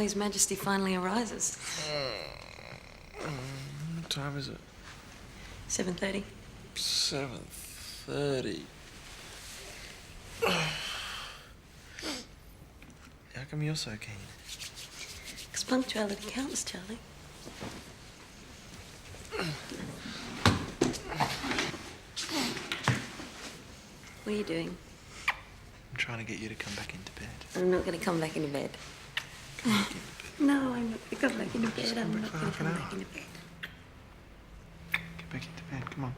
till His Majesty finally arises. What time is it? 7:30. 7:30. How come you're so keen? Because punctuality counts, Charlie. What are you doing? I'm trying to get you to come back into bed. I'm not going to come back into bed. Come back into bed. No, I'm not going to come back into bed. I'm not going to come back into bed. Get back into bed, come on.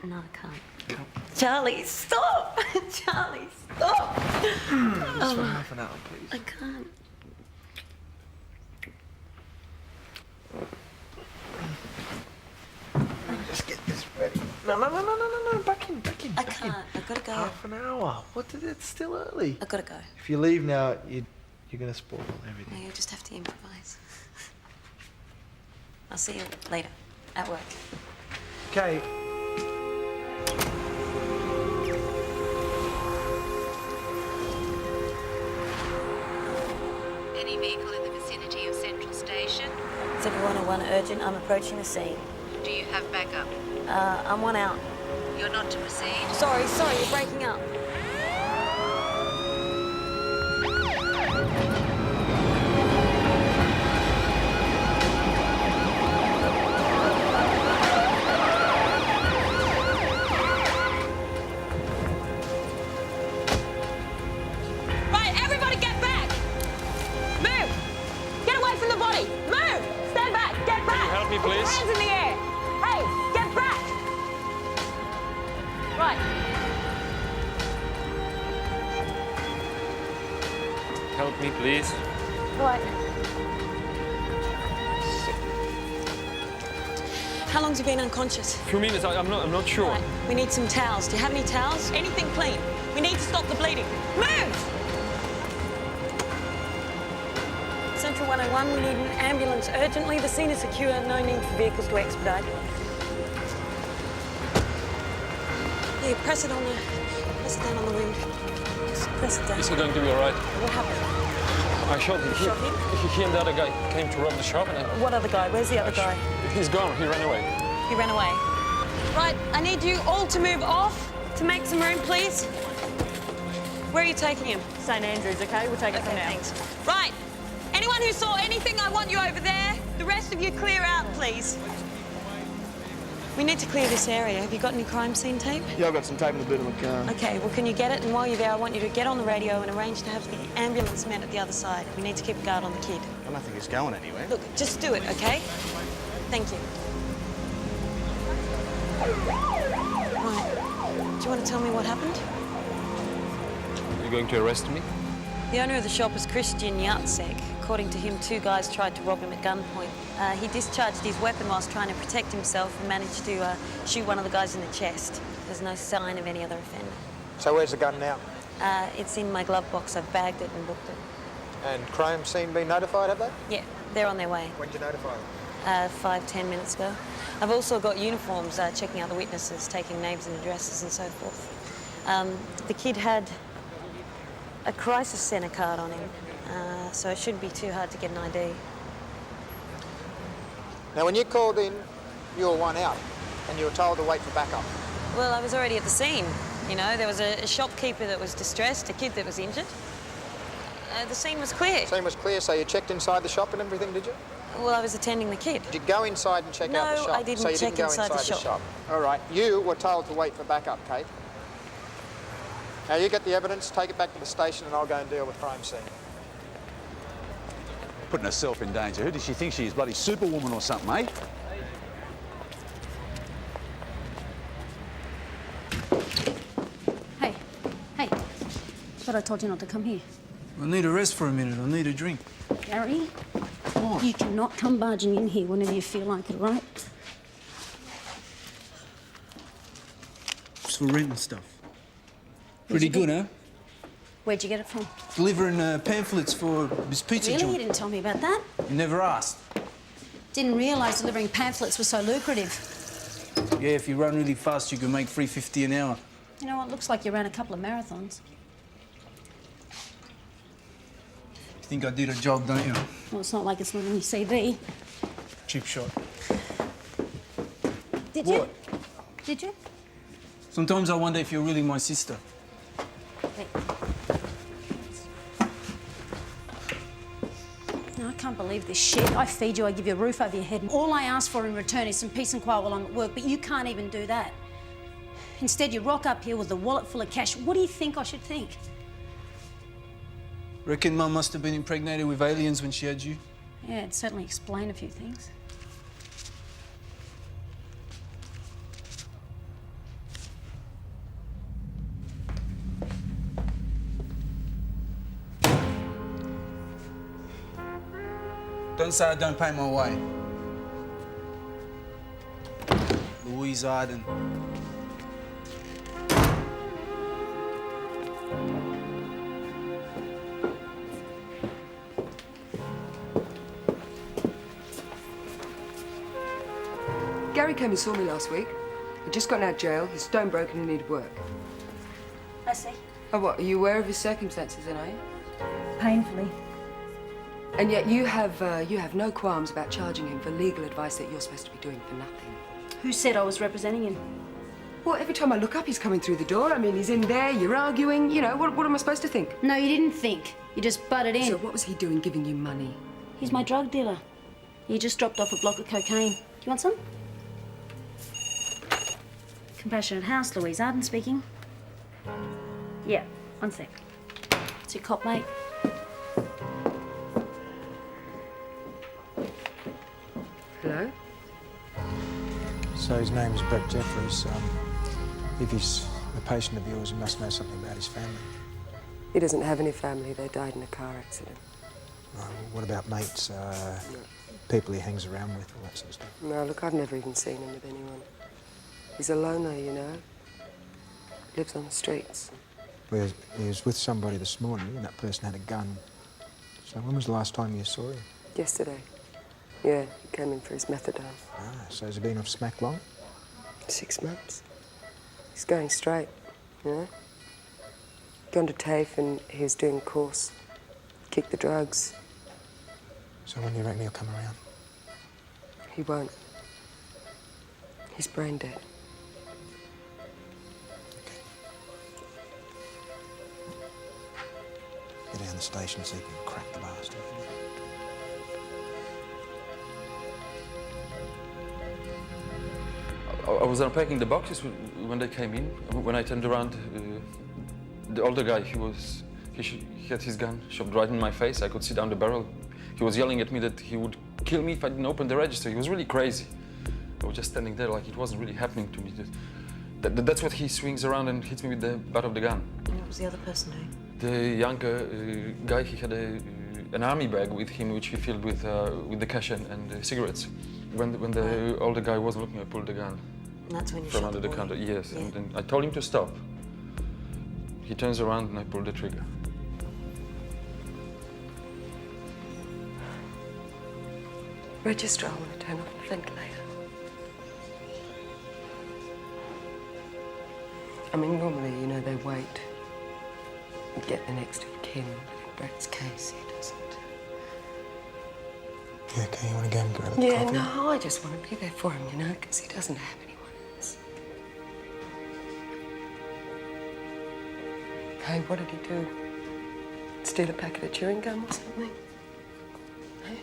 No, I can't. Come. Charlie, stop! Charlie, stop! Just for half an hour, please. I can't. Just get this ready. No, back in. I can't. I've got to go. Half an hour. It's still early. I've got to go. If you leave now, you're going to spoil everything. No, you'll just have to improvise. I'll see you later at work. Okay. Any vehicle in the vicinity of Central Station? 7101 urgent. I'm approaching the scene. Do you have backup? I'm one out. You're not to proceed? Sorry, you're breaking up. Right, everybody get back! Move! Get away from the body! Move! Stand back! Get back! Help me, please. Hands in the air! Hey, get back! Right. Help me, please. Right. How long's he been unconscious? A few minutes, I'm not sure. Right. We need some towels. Do you have any towels? Anything clean. We need to stop the bleeding. Move! Central 101, we need an ambulance urgently. The scene is secure. No need for vehicles to expedite. Yeah, press it down on the wound. Just press it down. Is he going to be all right? What happened? I shot him. Shot him? He and the other guy came to rob the shop and What other guy? Where's the other guy? he's gone. He ran away. He ran away. Right, I need you all to move off to make some room, please. Where are you taking him? St Andrews, okay? We'll take it from now. Thanks. Right, anyone who saw anything, I want you over there. The rest of you clear out, please. We need to clear this area. Have you got any crime scene tape? Yeah, I've got some tape in the boot of my car. Okay, well, can you get it? And while you're there, I want you to get on the radio and arrange to have the ambulance met at the other side. We need to keep a guard on the kid. I don't think he's going anywhere. Look, just do it, okay? Thank you. Right. Do you want to tell me what happened? You're going to arrest me? The owner of the shop is Christian Yatsek. According to him, two guys tried to rob him at gunpoint. He discharged his weapon whilst trying to protect himself and managed to shoot one of the guys in the chest. There's no sign of any other offender. So where's the gun now? It's in my glove box. I've bagged it and booked it. And crime scene been notified, have they? Yeah, they're on their way. When did you notify them? 5-10 minutes ago. I've also got uniforms checking out the witnesses, taking names and addresses and so forth. The kid had a crisis centre card on him, so it shouldn't be too hard to get an ID. Now, when you called in, you were one out, and you were told to wait for backup. Well, I was already at the scene. You know, there was a shopkeeper that was distressed, a kid that was injured. The scene was clear. Scene was clear, so you checked inside the shop and everything, did you? Well, I was attending the kid. Did you go inside and check out the shop? No, I didn't so you check didn't go inside the shop. All right. You were told to wait for backup, Kate. Now, you get the evidence, take it back to the station, and I'll go and deal with crime scene. Putting herself in danger. Who does she think she is? Bloody Superwoman or something, eh? Hey. But I told you not to come here. I need a rest for a minute. I need a drink. Gary, What? you cannot come barging in here whenever you feel like it, right? It's for renting stuff. Pretty good, huh? Where'd you get it from? Delivering pamphlets for this pizza Really? You joint. didn't tell me about that? You never asked. Didn't realise delivering pamphlets was so lucrative. Yeah, if you run really fast, you can make $3.50 an hour. You know what? Looks like you ran a couple of marathons. You think I did a job, don't you? Well, it's not like it's not on your CV. Cheap shot. Did What? you? Did you? Sometimes I wonder if you're really my sister. Hey. No, I can't believe this shit. I feed you, I give you a roof over your head, and all I ask for in return is some peace and quiet while I'm at work, but you can't even do that. Instead, you rock up here with a wallet full of cash. What do you think I should think? Reckon Mum must have been impregnated with aliens when she had you? Yeah, it'd certainly explain a few things. Don't say I don't pay my way. Wildside and... Gary came and saw me last week. He'd just gotten out of jail, he's stone broken and needed work. I see. Oh, what, are you aware of his circumstances then, are you? Painfully. And yet you have no qualms about charging him for legal advice that you're supposed to be doing for nothing. Who said I was representing him? Well, every time I look up, he's coming through the door. I mean, he's in there, you're arguing, you know, what am I supposed to think? No, you didn't think. You just butted in. So what was he doing giving you money? He's my drug dealer. He just dropped off a block of cocaine. Do you want some? Compassionate House, Louise Arden speaking. Yeah, 1 sec. It's your cop, mate. Hello? So his name is Brett Jeffries. If he's a patient of yours, he must know something about his family. He doesn't have any family. They died in a car accident. What about mates, people he hangs around with, all that sort of stuff? No, look, I've never even seen him with anyone. He's a loner, you know. Lives on the streets. Well, he was with somebody this morning, and that person had a gun. So when was the last time you saw him? Yesterday. Yeah, he came in for his methadone. Ah, so has he been off smack long? 6 months. He's going straight, you know. Gone to TAFE and he was doing coarse. Kicked the drugs. So when do you reckon he'll come around? He won't. He's brain dead. Get down the station so you can crack the bastard. I was unpacking the boxes when they came in. When I turned around, the older guy, he had his gun shoved right in my face. I could see down the barrel. He was yelling at me that he would kill me if I didn't open the register. He was really crazy. I was just standing there like it wasn't really happening to me. That's what he swings around and hits me with the butt of the gun. And what was the other person doing? The younger guy, he had an army bag with him, which he filled with the cash and cigarettes. When the older guy wasn't looking, I pulled the gun. And that's when you from shot under the boy. counter. Yes, Yeah. and then I told him to stop. He turns around and I pull the trigger. Register, I want to turn off the ventilator. I mean, normally, you know, they wait and get the next of kin, but in Brett's case, he doesn't. Yeah, okay, you want to go and grab a Yeah, coffee? no, I just want to be there for him, you know, because he doesn't have anyone else. Hey, what did he do? Steal a packet of chewing gum or something? Hey?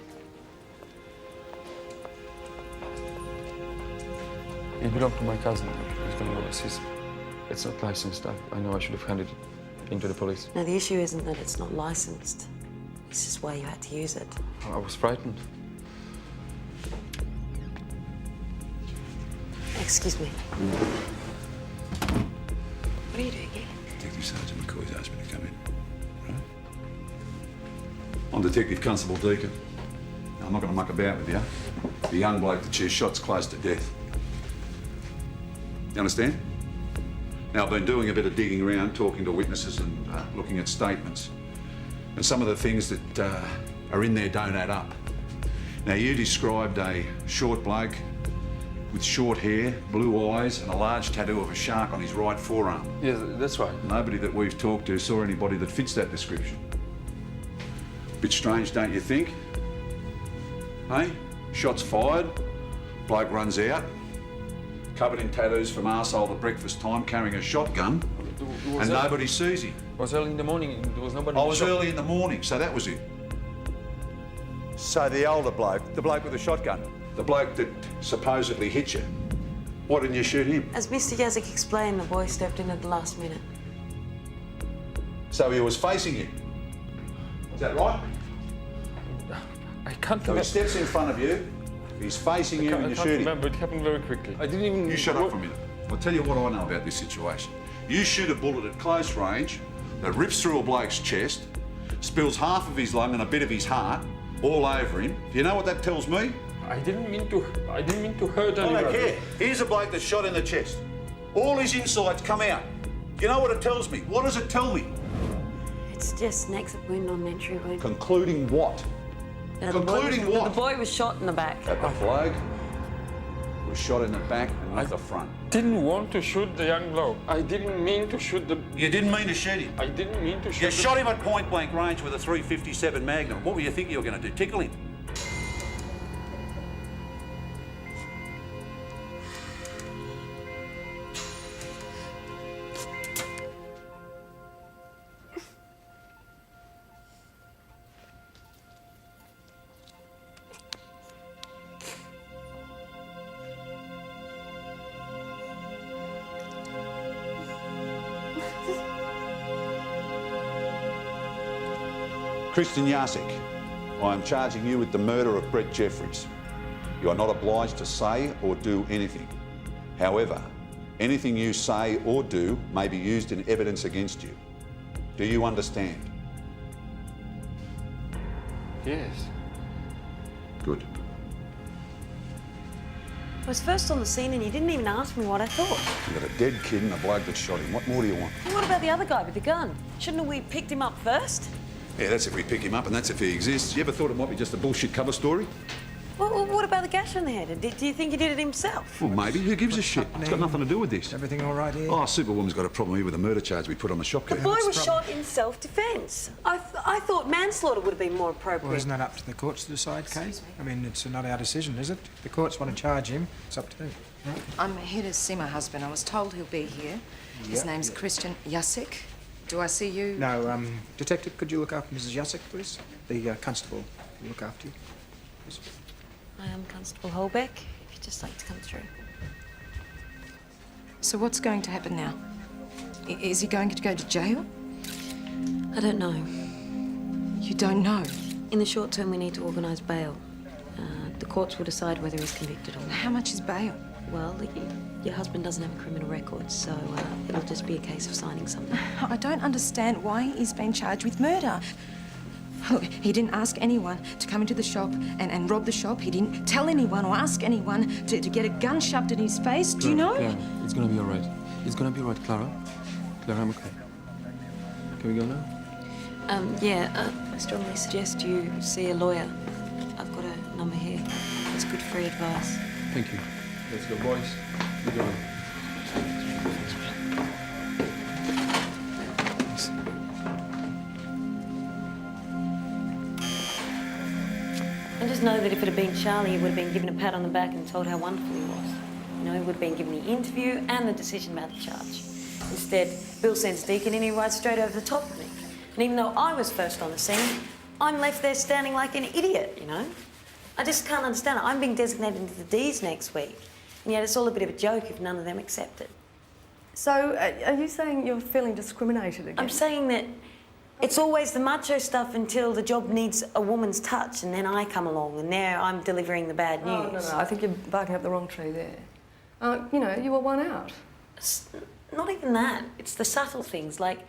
It belonged to my cousin. He's going to go overseas. It's not licensed. I know I should have handed it into the police. No, the issue isn't that it's not licensed. It's just why you had to use it. I was frightened. Excuse me. What are you doing here? Detective Sergeant McCoy's asked me to come in. Right? I'm Detective Constable Deacon. Now, I'm not going to muck about with you. The young bloke that shoots shots close to death. You understand? Now, I've been doing a bit of digging around, talking to witnesses and looking at statements. And some of the things that are in there don't add up. Now, you described a short bloke with short hair, blue eyes, and a large tattoo of a shark on his right forearm. Yes, that's right. Nobody that we've talked to saw anybody that fits that description. Bit strange, don't you think? Hey? Shots fired, bloke runs out, covered in tattoos from arsehole to breakfast time, carrying a shotgun, and nobody sees him. It was early in the morning, there was nobody. I was early in the morning, so that was it. So the older bloke, the bloke with the shotgun, the bloke that supposedly hit you, why didn't you shoot him? As Mr. Yazik explained, the boy stepped in at the last minute. So he was facing you. Is that right? I can't So remember. he steps in front of you, he's facing you and you I shoot can't him. remember, it happened very quickly. I didn't even... You shut up for a minute. I'll tell you what I know about this situation. You shoot a bullet at close range that rips through a bloke's chest, spills half of his lung and a bit of his heart all over him. Do you know what that tells me? I didn't mean to hurt I anyone. don't care. Here's a bloke that's shot in the chest. All his insides come out. You know what it tells me? What does it tell me? It's just an exit wound, not an entry wound. Concluding what? Concluding what? The boy was shot in the back. That the bloke was shot in the back and not the front. Didn't want to shoot the young bloke. I didn't mean to shoot the... You didn't mean to shoot him? I didn't mean to shoot You shot him at point blank range with a .357 Magnum. What were you thinking you were going to do? Tickle him? Christian Jasek, I am charging you with the murder of Brett Jeffries. You are not obliged to say or do anything. However, anything you say or do may be used in evidence against you. Do you understand? Yes. Good. I was first on the scene and you didn't even ask me what I thought. You've got a dead kid and a bloke that shot him. What more do you want? And what about the other guy with the gun? Shouldn't we have picked him up first? Yeah, that's if we pick him up and that's if he exists. You ever thought it might be just a bullshit cover story? Well, what about the gash on the head? Do you think he did it himself? Well, maybe. Who gives a shit? It's got nothing to do with this. Everything all right here? Oh, Superwoman's got a problem here with the murder charge we put on the The shopkeeper. boy was shot in self-defence. I thought manslaughter would have been more appropriate. Well, isn't that up to the courts to decide, Kate? I mean, it's not our decision, is it? If the courts want to charge him, it's up to them. Right? I'm here to see my husband. I was told he'll be here. His name's Christian Jasek. Do I see you? No, Detective, could you look after Mrs. Jasek, please? The constable will look after you. Please. I am Constable Holbeck, if you'd just like to come through. So what's going to happen now? Is he going to go to jail? I don't know. You don't know? In the short term, we need to organise bail. The courts will decide whether he's convicted or not. How much is bail? Well, your husband doesn't have a criminal record, so it'll just be a case of signing something. I don't understand why he's been charged with murder. Look, he didn't ask anyone to come into the shop and rob the shop. He didn't tell anyone or ask anyone to get a gun shoved in his face. Do you know? Clara, it's gonna be all right. It's gonna be all right, Clara. Clara, I'm okay. Can we go now? I strongly suggest you see a lawyer. I've got a number here. It's good free advice. Thank you. Let's go, boys. Good going. And just know that if it had been Charlie, he would have been given a pat on the back and told how wonderful he was. You know, he would have been given the interview and the decision about the charge. Instead, Bill sends Deacon in, he rides straight over the top of me. And even though I was first on the scene, I'm left there standing like an idiot, you know? I just can't understand it. I'm being designated into the D's next week. And yet it's all a bit of a joke if none of them accept it. So, are you saying you're feeling discriminated against? I'm saying that it's always the macho stuff until the job needs a woman's touch, and then I come along, and there I'm delivering the bad news. Oh, no, I think you're barking up the wrong tree there. You know, you were one out. It's not even that. It's the subtle things, like,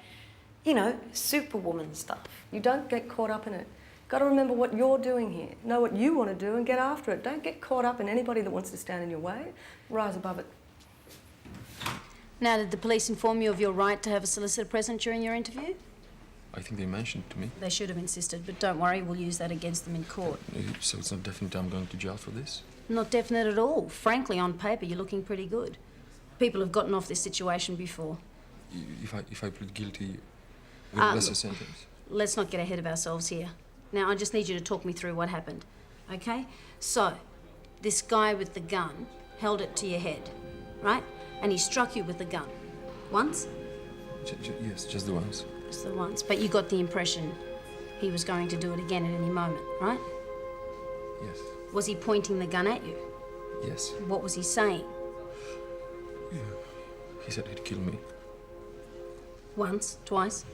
you know, superwoman stuff. You don't get caught up in it. Got to remember what you're doing here. Know what you want to do and get after it. Don't get caught up in anybody that wants to stand in your way. Rise above it. Now, did the police inform you of your right to have a solicitor present during your interview? I think they mentioned to me. They should have insisted, but don't worry, we'll use that against them in court. So it's not definite I'm going to jail for this? Not definite at all. Frankly, on paper, you're looking pretty good. People have gotten off this situation before. If I plead guilty, will less a sentence? Let's not get ahead of ourselves here. Now, I just need you to talk me through what happened, okay? So, this guy with the gun held it to your head, right? And he struck you with the gun. Once? Yes, just the once. Just the once. But you got the impression he was going to do it again at any moment, right? Yes. Was he pointing the gun at you? Yes. What was he saying? He said he'd kill me. Once? Twice?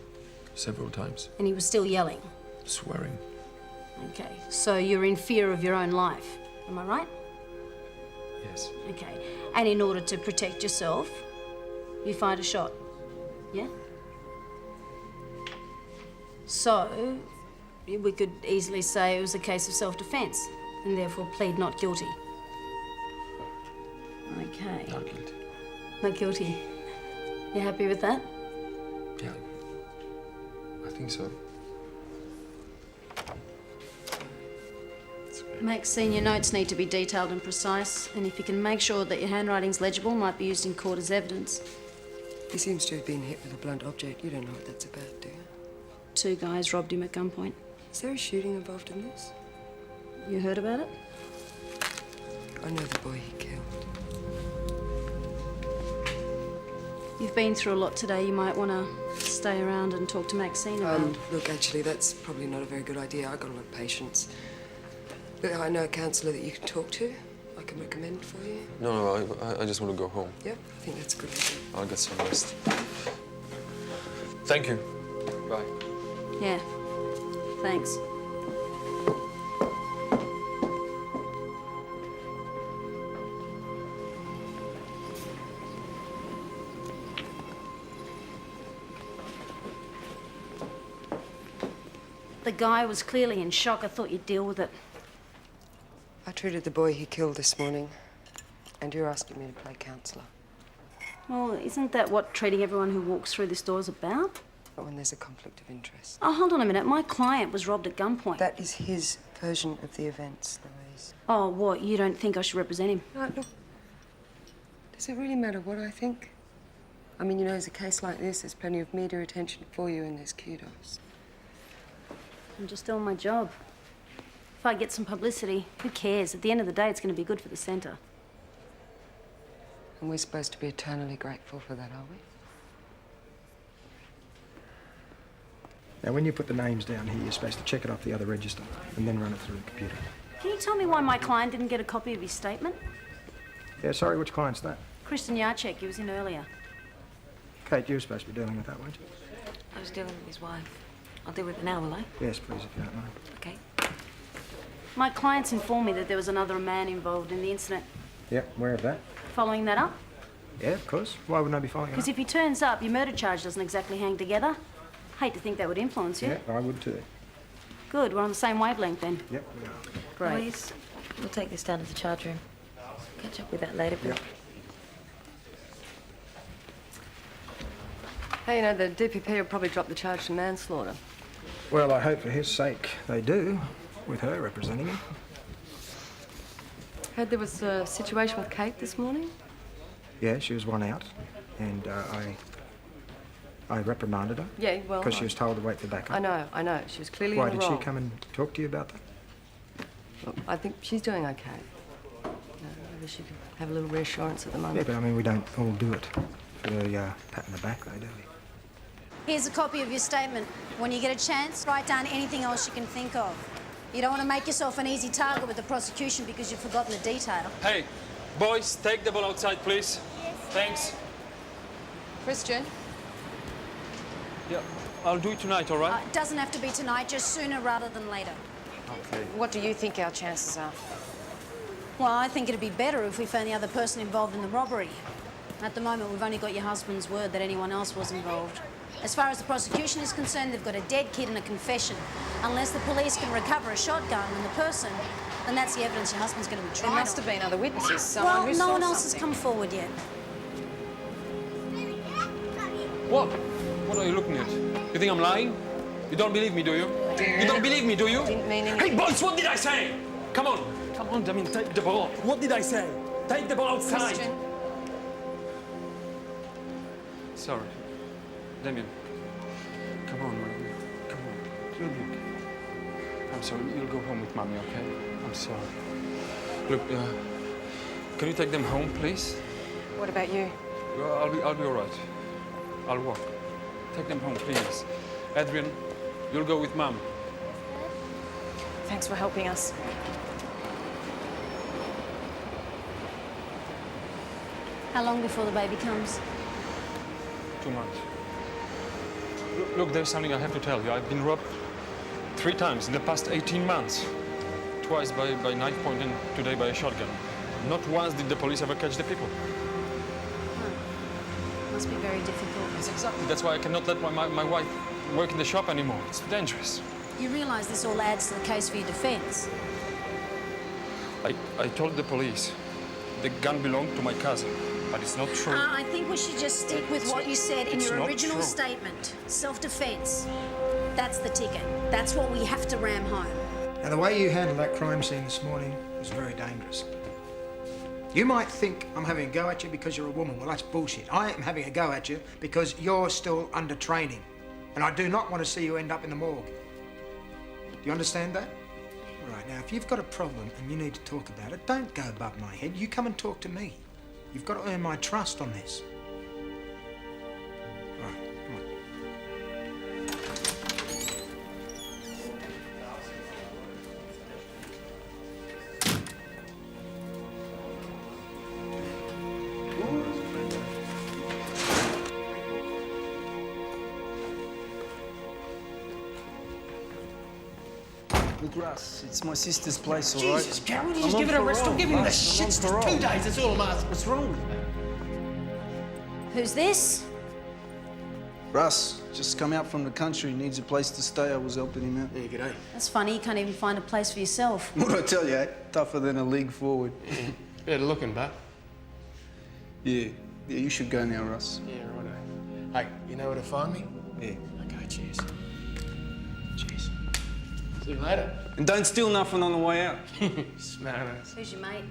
Several times. And he was still yelling? Swearing. Okay, so you're in fear of your own life, am I right? Yes. Okay, and in order to protect yourself, you fired a shot, yeah? So, we could easily say it was a case of self-defense, and therefore plead not guilty. Okay. Not guilty. Not guilty. You happy with that? Yeah. I think so. Maxine, your notes need to be detailed and precise, and if you can make sure that your handwriting's legible, might be used in court as evidence. He seems to have been hit with a blunt object. You don't know what that's about, do you? 2 guys robbed him at gunpoint. Is there a shooting involved in this? You heard about it? I know the boy he killed. You've been through a lot today. You might want to stay around and talk to Maxine about Look, actually, that's probably not a very good idea. I've got a lot of patience. But I know a counsellor that you can talk to. I can recommend for you. No, I just want to go home. Yep, I think that's a good idea. I'll get some rest. Thank you. Bye. Yeah. Thanks. The guy was clearly in shock. I thought you'd deal with it. I treated the boy he killed this morning, and you're asking me to play counsellor. Well, isn't that what treating everyone who walks through this door is about? Not when there's a conflict of interest. Oh, hold on a minute. My client was robbed at gunpoint. That is his version of the events, Louise. Oh, what? You don't think I should represent him? Right, look. Does it really matter what I think? I mean, you know, there's a case like this, there's plenty of media attention for you, and there's kudos. I'm just doing my job. If I get some publicity, who cares? At the end of the day, it's going to be good for the centre. And we're supposed to be eternally grateful for that, are we? Now, when you put the names down here, you're supposed to check it off the other register and then run it through the computer. Can you tell me why my client didn't get a copy of his statement? Yeah, sorry, which client's that? Kristen Yarchek, he was in earlier. Kate, you were supposed to be dealing with that, weren't you? I was dealing with his wife. I'll deal with it now, will I? Yes, please, if you don't mind. Okay. My clients informed me that there was another man involved in the incident. Yep, aware of that. Following that up? Yeah, of course. Why wouldn't I be following it up? Because if he turns up, your murder charge doesn't exactly hang together. Hate to think that would influence you. Yeah, I would too. Good, we're on the same wavelength then. Yep, we are. Great. Louise, we'll take this down to the charge room. Catch up with that later, Bill. Yep. Hey, you know, the DPP will probably drop the charge to manslaughter. Well, I hope for his sake they do, with her representing him. Heard there was a situation with Kate this morning? Yeah, she was one out, and I reprimanded her. Yeah, well... Because she was told to wait for backup. I know. She was clearly Why, in the did wrong. she come and talk to you about that? Look, I think she's doing okay. Maybe she could have a little reassurance at the moment. Yeah, but I mean, we don't all do it for the pat in the back, though, do we? Here's a copy of your statement. When you get a chance, write down anything else you can think of. You don't want to make yourself an easy target with the prosecution because you've forgotten the detail. Hey, boys, take the ball outside, please. Yes. Thanks. Christian? Yeah, I'll do it tonight, all right? It doesn't have to be tonight, just sooner rather than later. Okay. What do you think our chances are? Well, I think it'd be better if we found the other person involved in the robbery. At the moment, we've only got your husband's word that anyone else was involved. As far as the prosecution is concerned, they've got a dead kid and a confession. Unless the police can recover a shotgun and the person, then that's the evidence your husband's going to be tried on. There must have been other witnesses, someone who saw no one else has something. come forward yet. What? What are you looking at? You think I'm lying? You don't believe me, do you? You don't believe me, do you? Didn't mean Hey, boys, what did I say? Come on. Come on, Damien, take the ball. What did I say? Take the ball outside. Christian. Sorry. Damien. Come on, man. Come on. You'll be okay. I'm sorry. You'll go home with Mommy, okay? I'm sorry. Look, can you take them home, please? What about you? I'll be all right. I'll walk. Take them home, please. Adrian, you'll go with Mom. Thanks for helping us. How long before the baby comes? 2 months. Look, there's something I have to tell you. I've been robbed 3 times in the past 18 months. Twice by knife point and today by a shotgun. Not once did the police ever catch the people. Must be very difficult. Yes, exactly. That's why I cannot let my wife work in the shop anymore. It's dangerous. You realise this all adds to the case for your defence? I told the police the gun belonged to my cousin, but it's not true. I think we should just stick with what you said in your original true. statement. Self-defence. That's the ticket. That's what we have to ram home. Now, the way you handled that crime scene this morning was very dangerous. You might think I'm having a go at you because you're a woman. Well, that's bullshit. I am having a go at you because you're still under training. And I do not want to see you end up in the morgue. Do you understand that? All right, now, if you've got a problem and you need to talk about it, don't go above my head. You come and talk to me. You've got to earn my trust on this. All right, come on. Look, Russ, it's my sister's place, all right? Jesus, can't we just give it a rest? Don't give him the shits for 2 days, that's all I'm asking. What's wrong with you? Who's this? Russ, just come out from the country, needs a place to stay. I was helping him out. Yeah, g'day. That's funny, you can't even find a place for yourself. What'd I tell you, eh? Tougher than a league forward. Better looking, but. Yeah, you should go now, Russ. Yeah, righto. Hey, you know where to find me? Yeah. Okay, cheers. Cheers. See you later. And don't steal nothing on the way out. Smart ass. Who's your mate?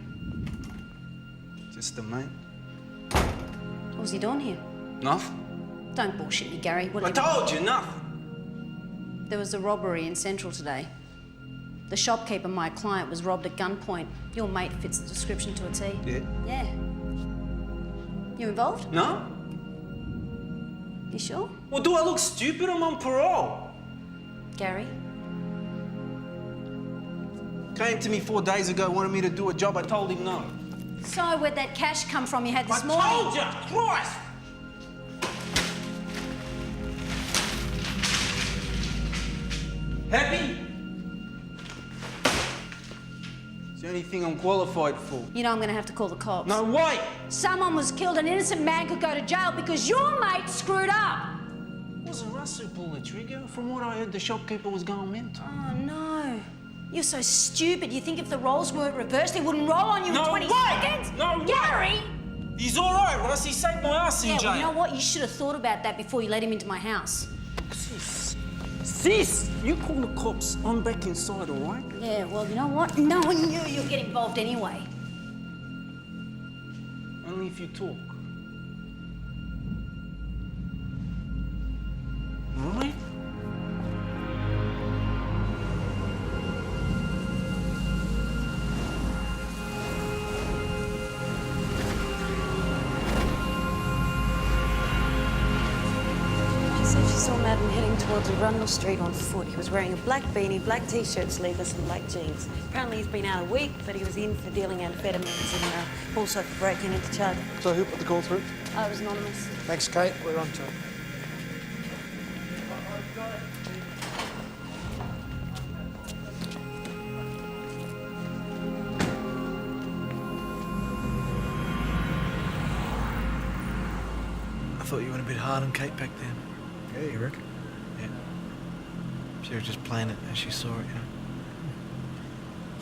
Just a mate. What was he doing here? Nothing. Don't bullshit me, Gary. What I did you... told you, nothing. There was a robbery in Central today. The shopkeeper, my client, was robbed at gunpoint. Your mate fits the description to a T. Yeah? Yeah. You involved? No? You sure? Well, do I look stupid? I'm on parole. Gary? Came to me 4 days ago, wanted me to do a job. I told him no. So where'd that cash come from you had this I morning? told you! Christ! Happy? It's the only thing I'm qualified for. You know I'm going to have to call the cops. No, wait! Someone was killed. An innocent man could go to jail because your mate screwed up. It wasn't Russ who pulled the trigger. From what I heard, the shopkeeper was going mental. Oh, no. You're so stupid. You think if the roles weren't reversed, he wouldn't roll on you in 20 seconds? No, Gary! He's all right, Russ. He saved my ass in jail. Well, you know what? You should have thought about that before you let him into my house. Sis, you call the cops. I'm back inside, all right? Yeah, well, you know what? No one knew you'd get involved anyway. Only if you talk. All right? She said she saw Madden heading towards Arundel Street on foot. He was wearing a black beanie, black t-shirt, sleeveless and black jeans. Apparently he's been out a week, but he was in for dealing amphetamines and also for breaking into charge. So who put the call through? I was anonymous. Thanks, Kate. We're on to it. I thought you went a bit hard on Kate back then. Yeah, you reckon? Yeah. She was just playing it as she saw it, you know.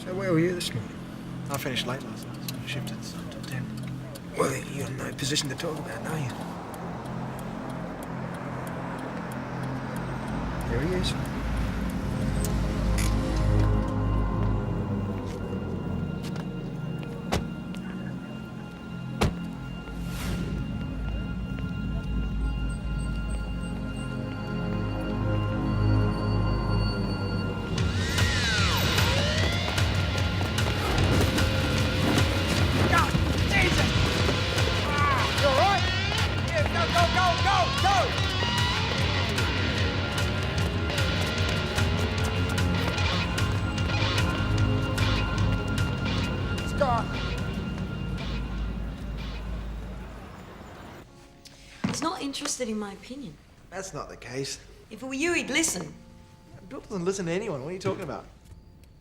So where were you this morning? I finished late last night, so I shifted until 10. Well, you're in no position to talk about, are you? There he is. He's not interested in my opinion. That's not the case. If it were you, he'd listen. Bill doesn't listen to anyone. What are you talking about?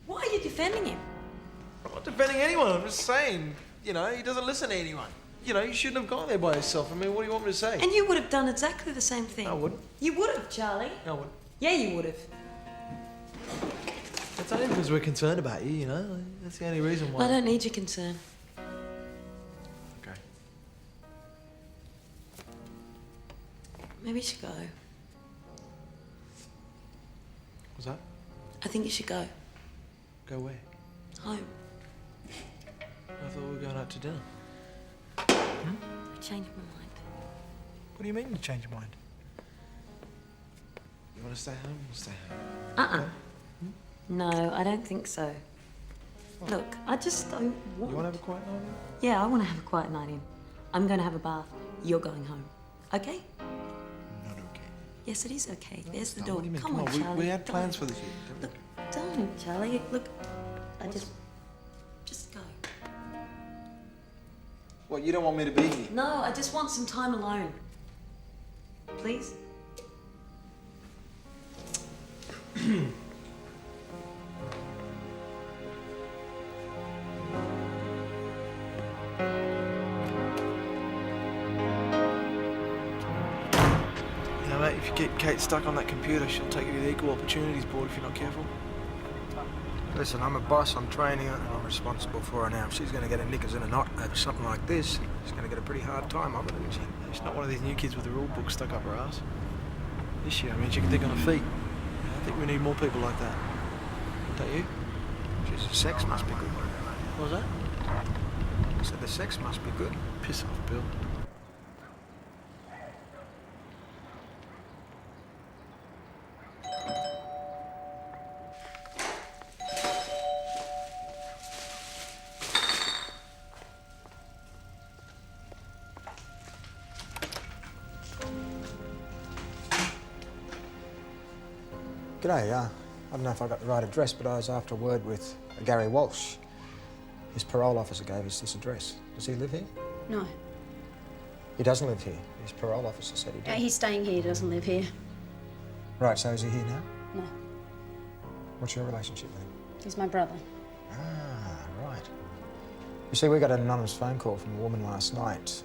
Why are you defending him? I'm not defending anyone. I'm just saying, you know, he doesn't listen to anyone. You know, you shouldn't have gone there by yourself. I mean, what do you want me to say? And you would have done exactly the same thing. I wouldn't. You would have, Charlie. No, I wouldn't. Yeah, you would have. It's only because we're concerned about you, you know? That's the only reason why. I don't need your concern. Okay. Maybe you should go. What's that? I think you should go. Go where? Home. I thought we were going out to dinner. I changed my mind. What do you mean you change your mind? You want to stay home? We'll stay home. Uh-uh. No, I don't think so. What? Look, I just don't want... You want to have a quiet night? Yeah, I want to have a quiet night in. I'm going to have a bath. You're going home. Okay? Not okay. Yes, it is okay. No, There's the no, door. what do you mean? Come on, Charlie. We had plans Don't. for this year. Look, don't, Charlie. Look, just go. What, you don't want me to be here? No, I just want some time alone. Please? You know, mate, if you get Kate stuck on that computer, she'll take you to the Equal Opportunities Board if you're not careful. Listen, I'm a boss, I'm training her, and I'm responsible for her now. If she's going to get her knickers in a knot over something like this, she's going to get a pretty hard time of it, isn't she? She's not one of these new kids with the rule book stuck up her ass. Is she? I mean, she can think on her feet. I think we need more people like that. Don't you? Jeez, the sex must be good. What was that? I said the sex must be good. Piss off, Bill. G'day, I don't know if I got the right address, but I was after a word with Gary Walsh. His parole officer gave us this address. Does he live here? No. He doesn't live here. His parole officer said he did. He's staying here, he doesn't live here. Right, so is he here now? No. What's your relationship with him? He's my brother. Ah, right. You see, we got an anonymous phone call from a woman last night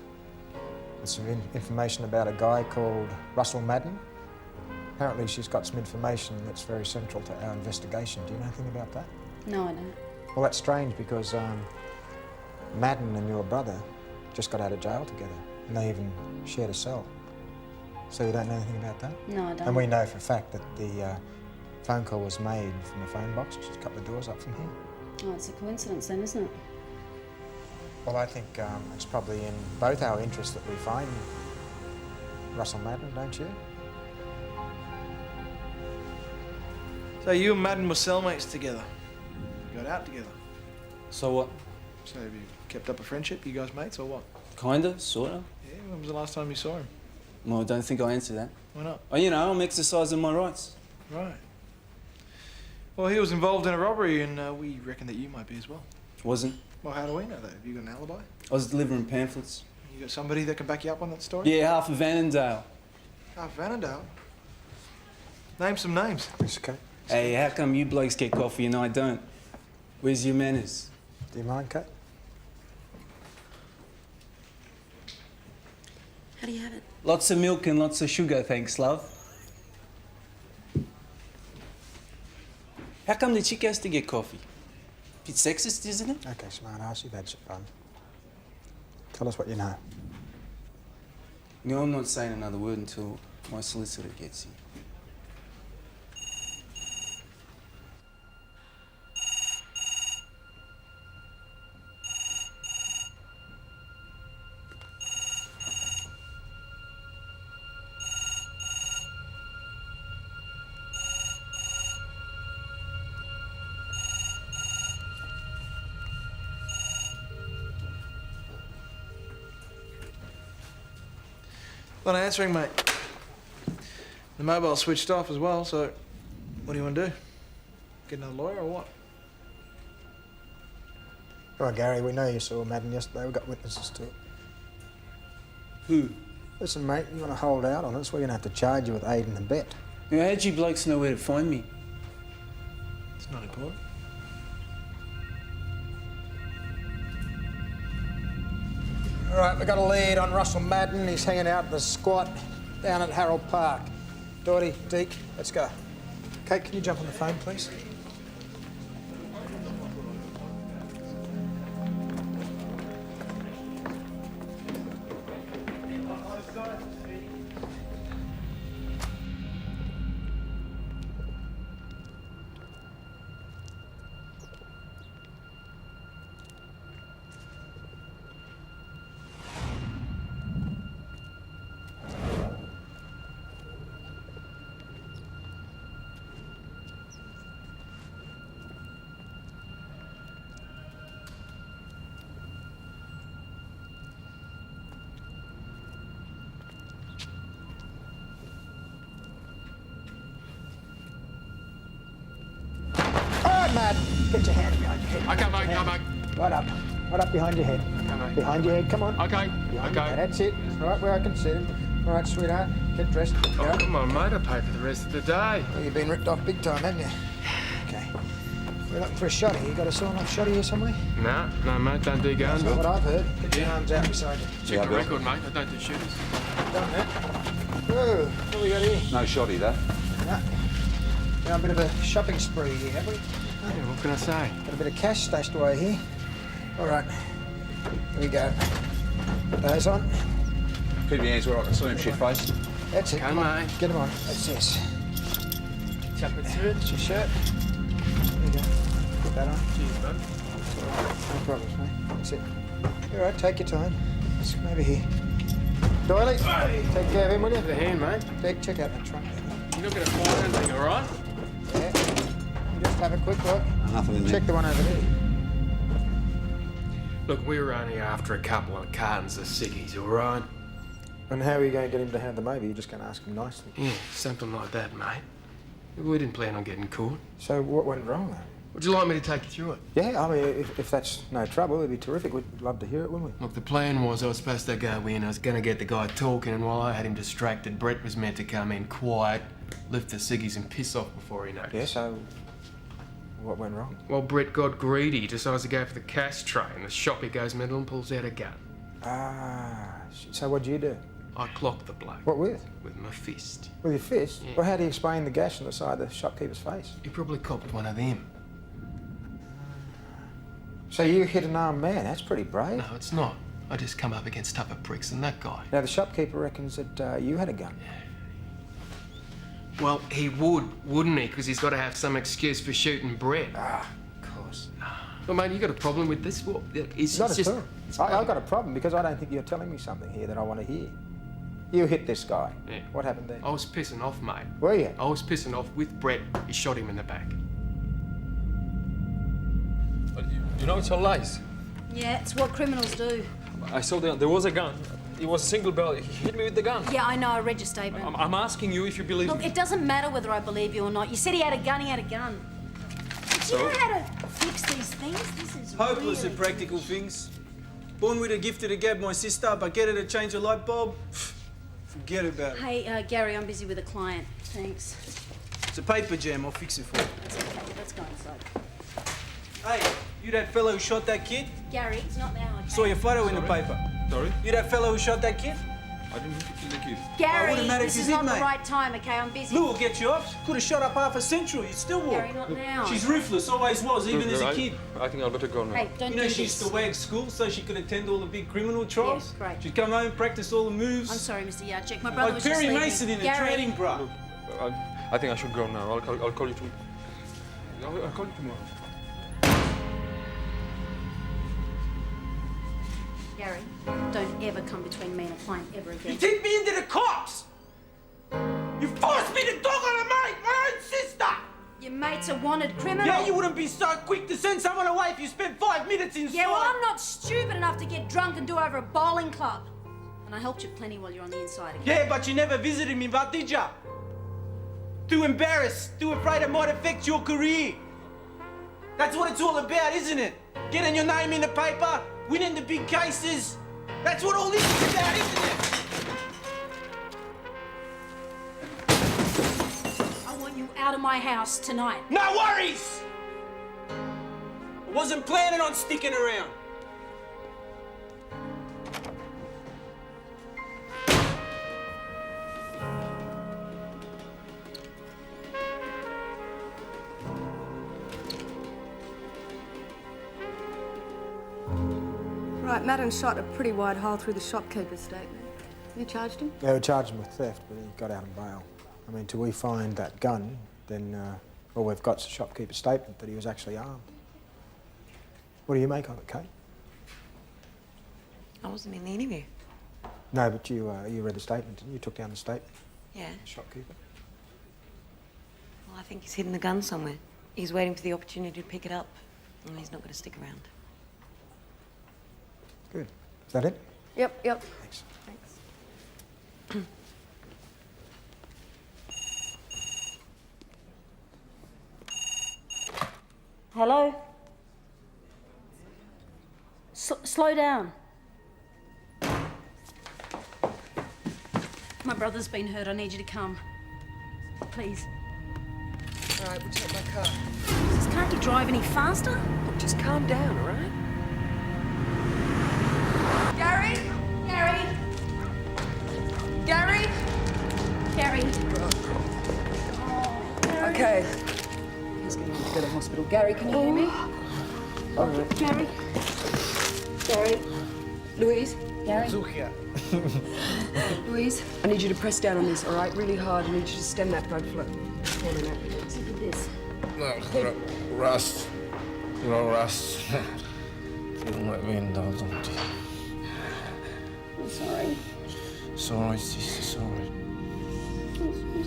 with some information about a guy called Russell Madden. Apparently she's got some information that's very central to our investigation. Do you know anything about that? No, I don't. Well, that's strange because Madden and your brother just got out of jail together and they even shared a cell. So you don't know anything about that? No, I don't. And we know for a fact that the phone call was made from a phone box just a couple of doors up from here. Oh, it's a coincidence then, isn't it? Well, I think it's probably in both our interests that we find Russell Madden, don't you? So you and Madden were cellmates together. You got out together. So what? So have you kept up a friendship? You guys mates or what? Kinda, sorta. Yeah, when was the last time you saw him? Well, I don't think I'll answer that. Why not? Oh, you know, I'm exercising my rights. Right. Well, he was involved in a robbery and we reckon that you might be as well. Wasn't. Well, how do we know that? Have you got an alibi? I was delivering pamphlets. You got somebody that can back you up on that story? Yeah, half of Annandale. Ah, Vanendale. Name some names. It's okay. Hey, how come you blokes get coffee and I don't? Where's your manners? Do you mind, Kate? How do you have it? Lots of milk and lots of sugar, thanks, love. How come the chick has to get coffee? It's sexist, isn't it? Okay, smart ass, you've had some fun. Tell us what you know. No, I'm not saying another word until my solicitor gets here. Not answering, mate. The mobile's switched off as well, so what do you want to do? Get another lawyer or what? All right, Gary, we know you saw Madden yesterday. We've got witnesses to it. Who? Listen, mate, you want to hold out on us, we're going to have to charge you with aid and abet. Now, how'd you blokes know where to find me? It's not important. All right, we got a lead on Russell Madden. He's hanging out at the squat down at Harold Park. Doherty, Deke, let's go. Kate, can you jump on the phone, please? Madden, get your hand behind your head. Okay, mate, go, mate. Right up. Right up behind your head. Okay, mate. Behind your head, come on. Okay, Behind okay. your- That's it. Right where I can see it. All right, sweetheart, get dressed. Oh, Go. come on, mate, I pay for the rest of the day. Well, you've been ripped off big time, haven't you? Okay. We're looking for a shotty. You got a sawn-off shotty here somewhere? No, mate, don't do guns. That's not what I've heard. Get your arms out beside you. Check the record, mate, I don't do shooters. Done that. Whoa, what we got here? No shoddy, though. No. Now a bit of a shopping spree here, have we? Yeah, what can I say? Got a bit of cash stashed away here. All right. Here we go. Put those on. Keep your hands where I can see him, shit-face. That's it. Come on. Get them on. That's this. Chuck it through. It's your shirt. There you go. Put that on. Cheers, bud. No problems, mate. That's it. All right, take your time. Let's come over here. Doily, take care of him, will you? The hand, mate. Dick, check out the trunk. You're not going to find anything, all right? Yeah. You just have a quick look. Nothing in there. Check the one over there. Look, we were only after a couple of cartons of ciggies, all right? And how are you going to get him to hand them over? You're just going to ask him nicely. Yeah, something like that, mate. We didn't plan on getting caught. So what went wrong, though? Would you like me to take you through it? Yeah, I mean, if that's no trouble, it'd be terrific. We'd love to hear it, wouldn't we? Look, the plan was I was supposed to go in, I was going to get the guy talking, and while I had him distracted, Brett was meant to come in quiet, lift the ciggies and piss off before he noticed. Yeah, so what went wrong? Well, Brett got greedy, decides to go for the cash tray, and the shoppy goes mental and pulls out a gun. Ah, so what'd you do? I clocked the bloke. What with? With my fist. With your fist? Yeah. Well, how do you explain the gash on the side of the shopkeeper's face? He probably copped one of them. So you hit an armed man. That's pretty brave. No, it's not. I just come up against tougher pricks than that guy. Now, the shopkeeper reckons that you had a gun. Well, he would, wouldn't he? Because he's got to have some excuse for shooting Brett. Ah, of course. Well, mate, you got a problem with this? What? It's Not at just... all. I've got a problem because I don't think you're telling me something here that I want to hear. You hit this guy. Yeah. What happened there? I was pissing off, mate. Were you? I was pissing off with Brett. He shot him in the back. You know it's all lies. Yeah, it's what criminals do. I saw there was a gun. It was a single barrel. He hit me with the gun. Yeah, I know, I read your statement. I'm asking you if you believe Look, me. it doesn't matter whether I believe you or not. You said he had a gun, he had a gun. Do you know how to fix these things? This is Hopeless really at practical things. Born with a gift to gab my sister, but get her to change a light bulb? Forget about it. Hey, Gary, I'm busy with a client. Thanks. It's a paper jam, I'll fix it for you. That's okay. Let's go inside. Hey, you that fellow who shot that kid? Gary, it's not now, okay? Saw your photo in the paper. Sorry? You that fellow who shot that kid? I didn't kill the kid. Gary, wouldn't matter if this you is did, not the mate. right time, okay? I'm busy. Lou will get you off. Could have shot up half a century. You still will. Gary, not now. She's ruthless, always was, even as a kid. I think I'll better go now. Hey, don't You know do she this. used to wag school so she could attend all the big criminal trials? Yeah, great. She'd come home, practice all the moves. I'm sorry, Mr. Yachek. My brother Like was just Perry leaving. Mason in a Gary. trading bra. Look, I think I should go now. I'll call you tomorrow. I'll call you tomorrow. Gary, don't ever come between me and a client ever You again. take me into the cops! You forced me to dog on a mate, my own sister! Your mate's a wanted criminal. Yeah, you wouldn't be so quick to send someone away if you spent 5 minutes inside. Yeah, well, I'm not stupid enough to get drunk and do over a bowling club. And I helped you plenty while you're on the inside again. Yeah, but you never visited me, but did ya? Too embarrassed, too afraid it might affect your career. That's what it's all about, isn't it? Getting your name in the paper, winning the big cases. That's what all this is about, isn't it? you out of my house tonight. No worries! I wasn't planning on sticking around. Right, Madden shot a pretty wide hole through the shopkeeper's statement. You charged him? Yeah, we charged him with theft, but he got out on bail. I mean, till we find that gun, then all we've got's a shopkeeper's statement that he was actually armed. What do you make of it, Kate? I wasn't in the interview. No, but you read the statement, didn't you? You took down the statement. Yeah. The shopkeeper. Well, I think he's hidden the gun somewhere. He's waiting for the opportunity to pick it up, and he's not going to stick around. Good. Is that it? Yep. Thanks. Hello? Slow down. My brother's been hurt. I need you to come. Please. All right, we'll take my car. Jesus, can't you drive any faster? Look, just calm down, all right? Gary? Okay. He's going to go to hospital. Gary, can you hear me? All right. Gary? Louise? Gary? Zuchia. Louise, I need you to press down on this, all right? Really hard. I need you to stem that blood flow. Call an ambulance. Look at this. No, Rust. You know, Rust. Don't let me indulge on it. I'm sorry. It's all right, sis. It's all right.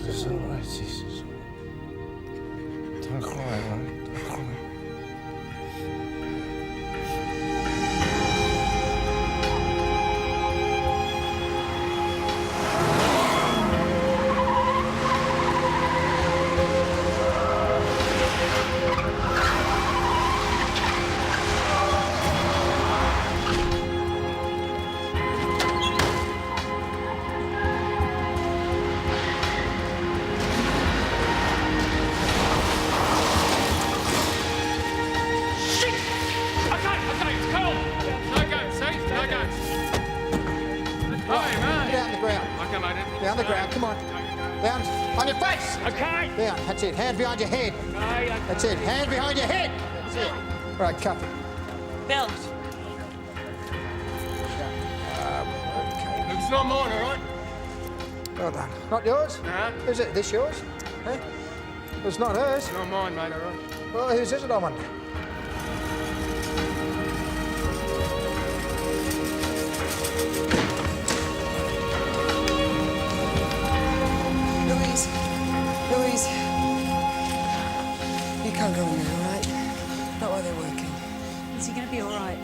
It's all right, sis. It's all right. Don't cry, all right? Don't cry. Down the ground, come on. Down, on your face. Okay. Down, that's it. Hands behind your head. Okay. That's it. Hands behind your head. That's it. All right, cuff. Belt. It's not mine, all right? Well done. Not yours? Nah. Is it? This yours? Huh? It's not hers. It's not mine, mate, all right? Well, whose is it, I wonder? Louise, you can't go in there, all right? Not while they're working. Is he going to be all right?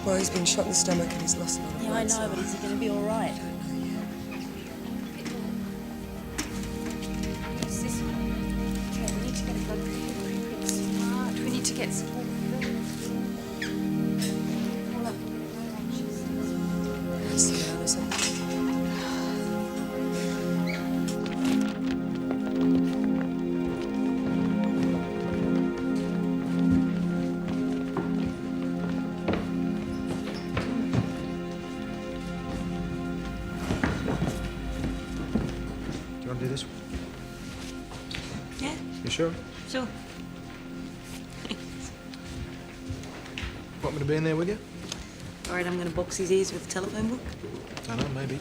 Well, he's been shot in the stomach and he's lost a lot of Yeah, I blood. know, so- but is he going to be all right? What's this? Okay, we need to get a blood pressure. Smart. We need to get some. Sit down or something. Do you want to do this one? Yeah, You sure? sure. Want me to be in there with you? All right, I'm going to box his ears with a telephone book. I don't know, maybe.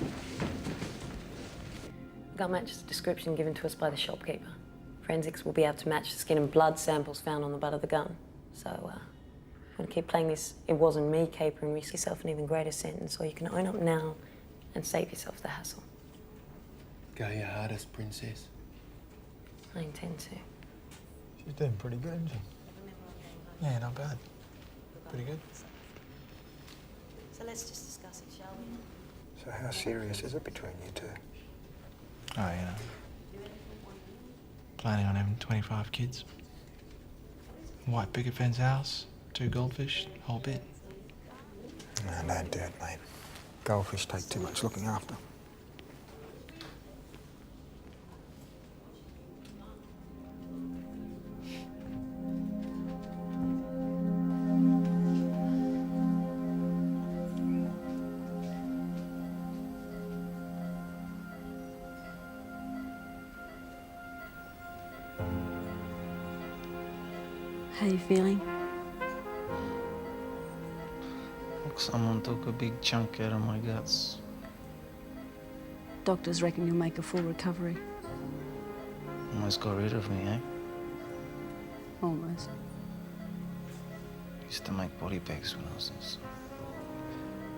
Gun matches the description given to us by the shopkeeper. Forensics will be able to match the skin and blood samples found on the butt of the gun. So, I'm going to keep playing this "it wasn't me" caper and risk yourself an even greater sentence, or you can own up now and save yourself the hassle. Go your hardest, princess. I intend to. She's doing pretty good, isn't she? Yeah, not bad. Pretty good. So let's just discuss it, shall we? So how serious is it between you two? Oh, yeah. Planning on having 25 kids. White picket fence house, 2 goldfish, whole bit. No, don't do it, mate. Goldfish take too much looking after. How you feeling? Like someone took a big chunk out of my guts. Doctors reckon you'll make a full recovery. Almost got rid of me, eh? Almost. Used to make body bags when I was in school.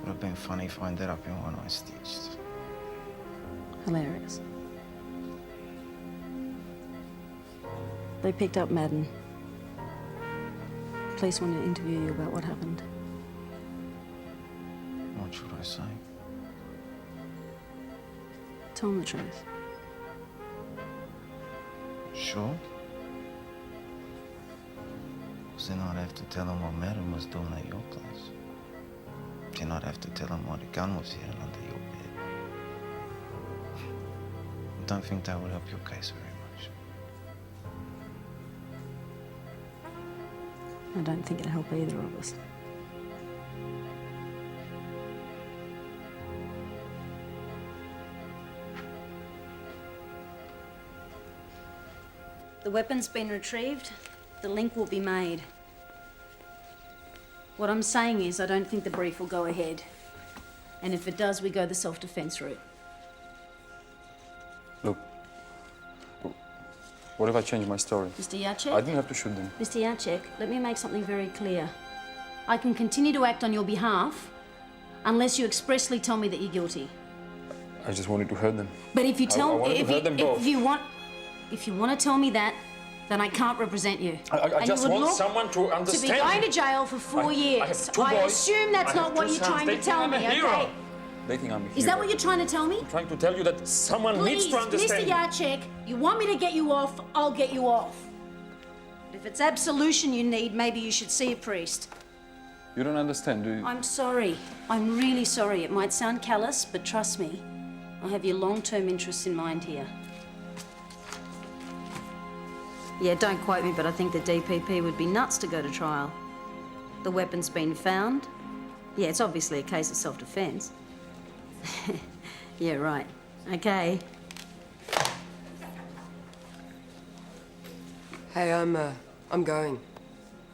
Would have been funny if I ended up in one I stitched. Hilarious. They picked up Madden. Police want to interview you about what happened. What should I say? Tell them the truth. Sure? Because then I'd have to tell them what Madam was doing at your place. Then I'd have to tell them why the gun was hidden under your bed. I don't think that would help your case very much. I don't think it'll help either of us. The weapon's been retrieved. The link will be made. What I'm saying is I don't think the brief will go ahead. And if it does, we go the self-defense route. Look, what if I change my story? Mr. Jacek? I didn't have to shoot them. Mr. Jacek, let me make something very clear. I can continue to act on your behalf unless you expressly tell me that you're guilty. I just wanted to hurt them. But if you tell I wanted to hurt them both. if you want to tell me that, then I can't represent you. I just want someone to understand. To be going to jail for 4 years. I have two I boys. assume that's not what you're trying to tell me, okay? They think I'm a hero. Is that what you're trying to tell me? I'm trying to tell you that someone needs to understand. Mr. Jacek, you want me to get you off, I'll get you off. But if it's absolution you need, maybe you should see a priest. You don't understand, do you? I'm sorry. I'm really sorry. It might sound callous, but trust me, I have your long-term interests in mind here. Yeah, don't quote me, but I think the DPP would be nuts to go to trial. The weapon's been found. Yeah, it's obviously a case of self-defense. Yeah, right. Okay. Hey, I'm going.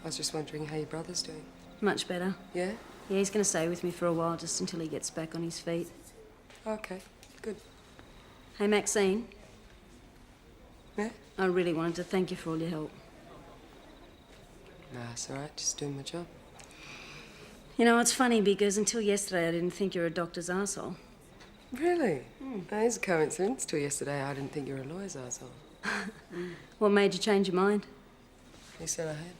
I was just wondering how your brother's doing. Much better. Yeah? Yeah, he's going to stay with me for a while, just until he gets back on his feet. Okay, good. Hey, Maxine. Yeah? I really wanted to thank you for all your help. Nah, it's all right. Just doing my job. You know, it's funny because until yesterday I didn't think you were a doctor's arsehole. Really? That is a coincidence. Till yesterday I didn't think you were a lawyer's arsehole. What made you change your mind? You said I had.